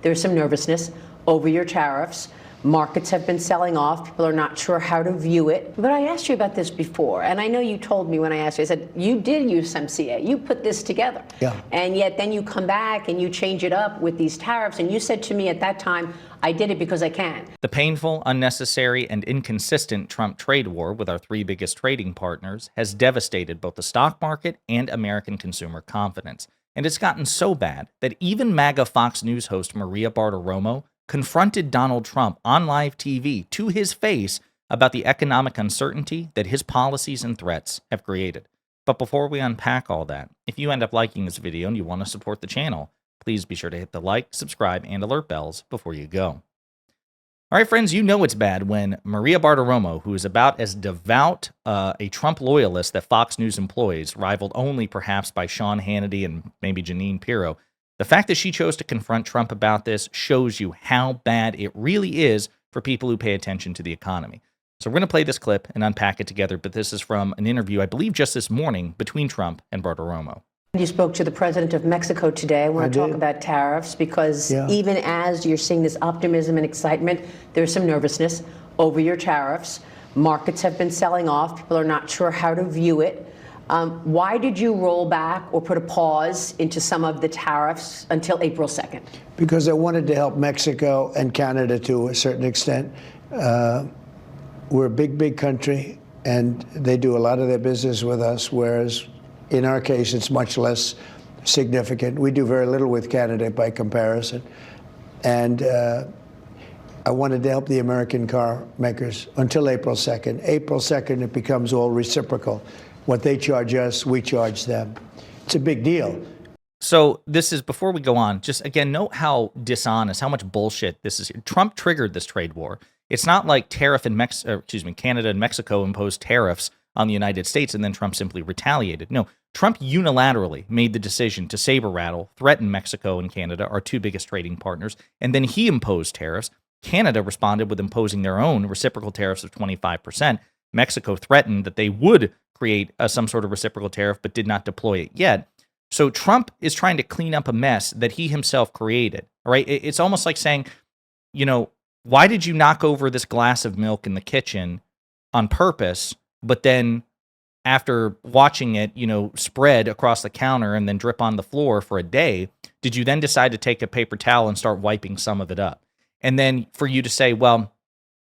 There's some nervousness over your tariffs. Markets have been selling off. People are not sure how to view it. But I asked you about this before, and I know you told me when I asked you, I said, you did use MCA. You put this together. Yeah. And yet then you come back and you change it up with these tariffs. And you said to me at that time, I did it because I can. The painful, unnecessary, and inconsistent Trump trade war with our three biggest trading partners has devastated both the stock market and American consumer confidence. And it's gotten so bad that even MAGA Fox News host Maria Bartiromo confronted Donald Trump on live TV to his face about the economic uncertainty that his policies and threats have created. But before we unpack all that, if you end up liking this video and you want to support the channel, please be sure to hit the like, subscribe, and alert bells before you go. All right, friends, you know it's bad when Maria Bartiromo, who is about as devout a Trump loyalist that Fox News employs, rivaled only perhaps by Sean Hannity and maybe Jeanine Pirro, the fact that she chose to confront Trump about this shows you how bad it really is for people who pay attention to the economy. So we're going to play this clip and unpack it together, but this is from an interview, I believe just this morning, between Trump and Bartiromo. You spoke to the president of Mexico today. I want to talk about tariffs because even as you're seeing this optimism and excitement, there's some nervousness over your tariffs. Markets have been selling off. People are not sure how to view it. Why did you roll back or put a pause into some of the tariffs until April 2nd? Because I wanted to help Mexico and Canada to a certain extent. We're a big country, and they do a lot of their business with us, whereas in our case, it's much less significant. We do very little with Canada by comparison. And I wanted to help the American car makers until April 2nd. April 2nd, it becomes all reciprocal. What they charge us, we charge them. It's a big deal. So this is, before we go on, just again, note how dishonest, how much bullshit this is. Trump triggered this trade war. It's not like Canada and Mexico imposed tariffs on the United States and then Trump simply retaliated. No, Trump unilaterally made the decision to saber rattle, threaten Mexico and Canada, our two biggest trading partners, and then he imposed tariffs. Canada responded with imposing their own reciprocal tariffs of 25%. Mexico threatened that they would create some sort of reciprocal tariff but did not deploy it yet. So Trump is trying to clean up a mess that he himself created. All right, it's almost like saying, you know, why did you knock over this glass of milk in the kitchen on purpose, but then after watching it, you know, spread across the counter and then drip on the floor for a day, did you then decide to take a paper towel and start wiping some of it up? And then for you to say, well,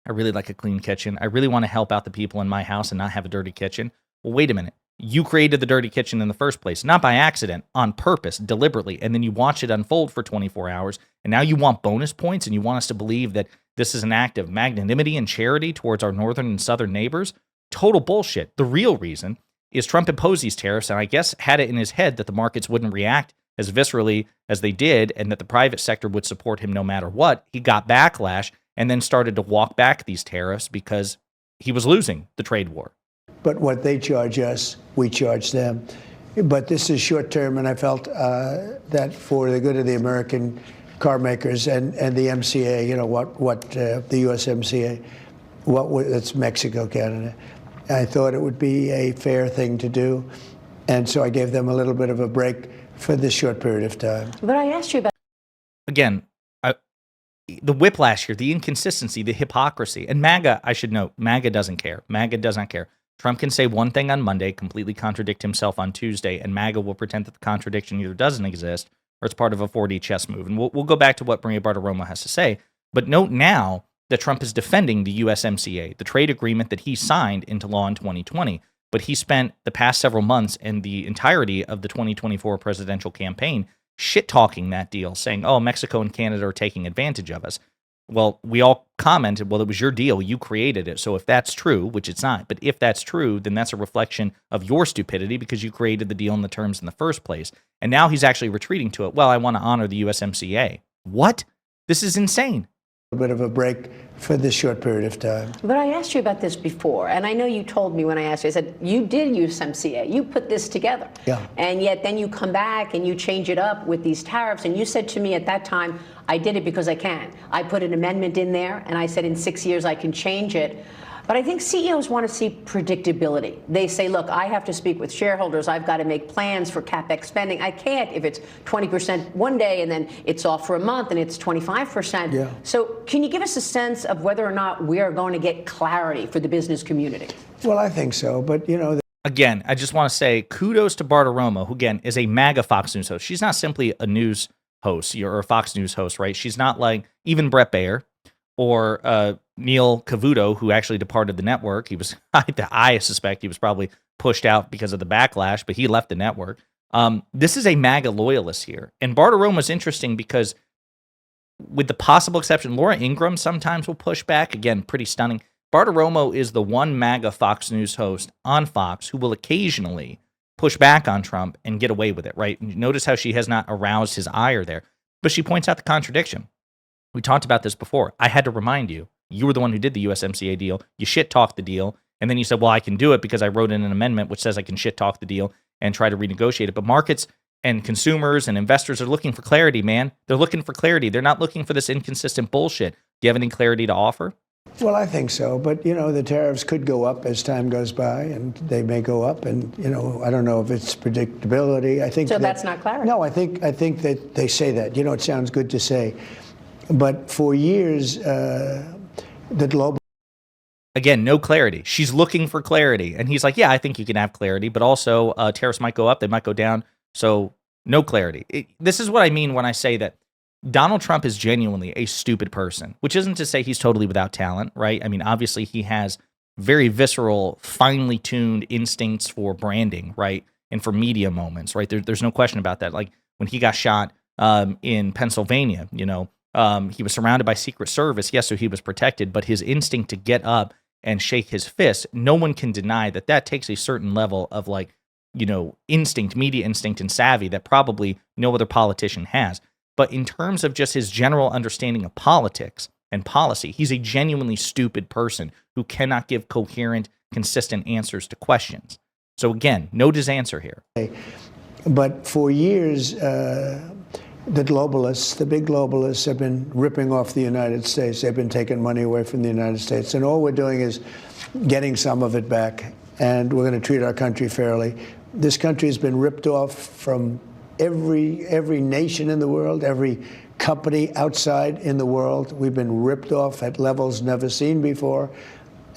I really like a clean kitchen. I really want to help out the people in my house and not have a dirty kitchen. Well, wait a minute. You created the dirty kitchen in the first place, not by accident, on purpose, deliberately, and then you watch it unfold for 24 hours, and now you want bonus points and you want us to believe that this is an act of magnanimity and charity towards our northern and southern neighbors? Total bullshit. The real reason is Trump imposed these tariffs and I guess had it in his head that the markets wouldn't react as viscerally as they did and that the private sector would support him no matter what. He got backlash and then started to walk back these tariffs because he was losing the trade war. But what they charge us, we charge them. But this is short term, and I felt that for the good of the American car makers and the MCA, you know, the USMCA, that's Mexico, Canada. I thought it would be a fair thing to do, and so I gave them a little bit of a break for this short period of time. But I asked you about... Again, the whiplash here, the inconsistency, the hypocrisy, and MAGA, I should note, MAGA doesn't care. MAGA does not care. Trump can say one thing on Monday, completely contradict himself on Tuesday, and MAGA will pretend that the contradiction either doesn't exist or it's part of a 4D chess move. And we'll go back to what Maria Bartiromo has to say, but note now that Trump is defending the USMCA, the trade agreement that he signed into law in 2020. But he spent the past several months and the entirety of the 2024 presidential campaign shit-talking that deal, saying, oh, Mexico and Canada are taking advantage of us. Well, we all commented, well, it was your deal. You created it. So if that's true, which it's not, but if that's true, then that's a reflection of your stupidity because you created the deal in the terms in the first place. And now he's actually retreating to it. Well, I want to honor the USMCA. What? This is insane. A bit of a break for this short period of time. But I asked you about this before, and I know you told me when I asked you, I said, you did use MCA. You put this together. Yeah. And yet then you come back and you change it up with these tariffs, and you said to me at that time, I did it because I can. I put an amendment in there, and I said in 6 years I can change it. But I think CEOs want to see predictability. They say, look, I have to speak with shareholders. I've got to make plans for CapEx spending. I can't if it's 20% one day and then it's off for a month and it's 25%. Yeah. So can you give us a sense of whether or not we are going to get clarity for the business community? Well, I think so. But, you know, again, I just want to say kudos to Bartiromo, who, again, is a MAGA Fox News host. She's not simply a news host or a Fox News host, right? She's not like even Brett Baer or Neil Cavuto, who actually departed the network. He was, I suspect he was probably pushed out because of the backlash, but he left the network. This is a MAGA loyalist here. And Bartiromo is interesting because, with the possible exception, Laura Ingraham sometimes will push back. Again, pretty stunning. Bartiromo is the one MAGA Fox News host on Fox who will occasionally push back on Trump and get away with it, right? Notice how she has not aroused his ire there. But she points out the contradiction. We talked about this before. I had to remind you, you were the one who did the USMCA deal. You shit-talked the deal. And then you said, well, I can do it because I wrote in an amendment which says I can shit-talk the deal and try to renegotiate it. But markets and consumers and investors are looking for clarity, man. They're looking for clarity. They're not looking for this inconsistent bullshit. Do you have any clarity to offer? well, I think so. But, you know, the tariffs could go up as time goes by, and they may go up. And, you know, I don't know if it's predictability. I think so that's not clarity. No, I think that they say that. You know, it sounds good to say. But for years, the global... Again, no clarity. She's looking for clarity. And he's like, yeah, I think you can have clarity, but also tariffs might go up, they might go down. So no clarity. This is what I mean when I say that Donald Trump is genuinely a stupid person, which isn't to say he's totally without talent, right? I mean, obviously he has very visceral, finely tuned instincts for branding, right? And for media moments, right? There's no question about that. Like when he got shot in Pennsylvania, you know, he was surrounded by Secret Service. Yes, so he was protected, but his instinct to get up and shake his fist, no one can deny that that takes a certain level of, like, you know, instinct, media instinct and savvy that probably no other politician has. But in terms of just his general understanding of politics and policy, he's a genuinely stupid person who cannot give coherent, consistent answers to questions. So again, no disanswer here. But for years, the globalists, the big globalists, have been ripping off the United States. They've been taking money away from the United States. And all we're doing is getting some of it back. And we're going to treat our country fairly. This country has been ripped off from every nation in the world, every company outside in the world. We've been ripped off at levels never seen before.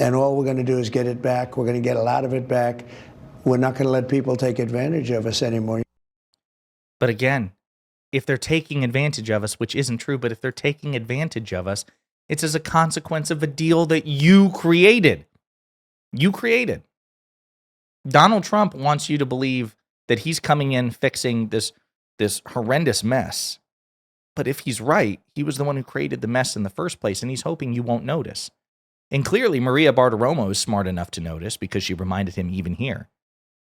And all we're going to do is get it back. We're going to get a lot of it back. We're not going to let people take advantage of us anymore. But again, if they're taking advantage of us, which isn't true, but if they're taking advantage of us, it's as a consequence of a deal that you created. You created. Donald Trump wants you to believe that he's coming in fixing this horrendous mess. But if he's right, he was the one who created the mess in the first place, and he's hoping you won't notice. And clearly, Maria Bartiromo is smart enough to notice because she reminded him even here,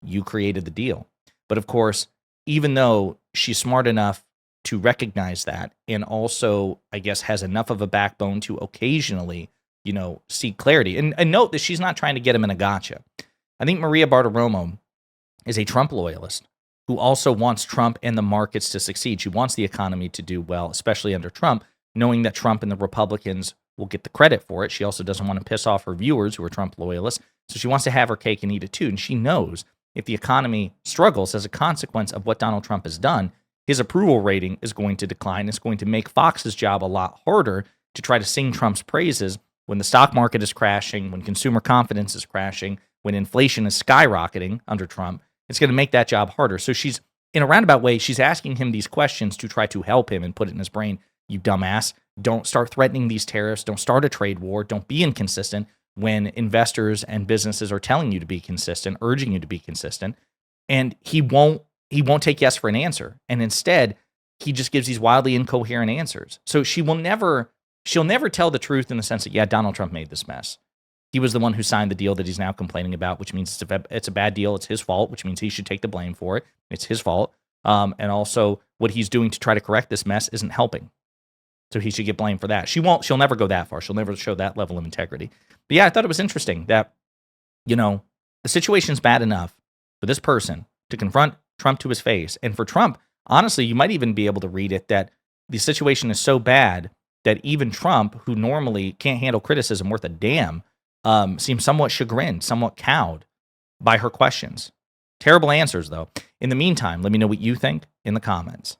you created the deal. But of course, even though she's smart enough to recognize that, and also, I guess, has enough of a backbone to occasionally, you know, seek clarity. And note that she's not trying to get him in a gotcha. I think Maria Bartiromo is a Trump loyalist who also wants Trump and the markets to succeed. She wants the economy to do well, especially under Trump, knowing that Trump and the Republicans will get the credit for it. She also doesn't want to piss off her viewers who are Trump loyalists. So she wants to have her cake and eat it too. And she knows if the economy struggles as a consequence of what Donald Trump has done, his approval rating is going to decline. It's going to make Fox's job a lot harder to try to sing Trump's praises when the stock market is crashing, when consumer confidence is crashing, when inflation is skyrocketing under Trump. It's going to make that job harder. So she's, in a roundabout way, she's asking him these questions to try to help him and put it in his brain. You dumbass, don't start threatening these tariffs. Don't start a trade war. Don't be inconsistent when investors and businesses are telling you to be consistent, urging you to be consistent. And he won't take yes for an answer. And instead, he just gives these wildly incoherent answers. So she'll never tell the truth in the sense that, yeah, Donald Trump made this mess. He was the one who signed the deal that he's now complaining about, which means it's a bad deal. It's his fault, which means he should take the blame for it. It's his fault. And also what he's doing to try to correct this mess isn't helping. So he should get blamed for that. She'll never go that far. She'll never show that level of integrity. But yeah, I thought it was interesting that, you know, the situation's bad enough for this person to confront Trump to his face. And for Trump, honestly, you might even be able to read it that the situation is so bad that even Trump, who normally can't handle criticism worth a damn, seemed somewhat chagrined, somewhat cowed by her questions. Terrible answers, though. In the meantime, let me know what you think in the comments.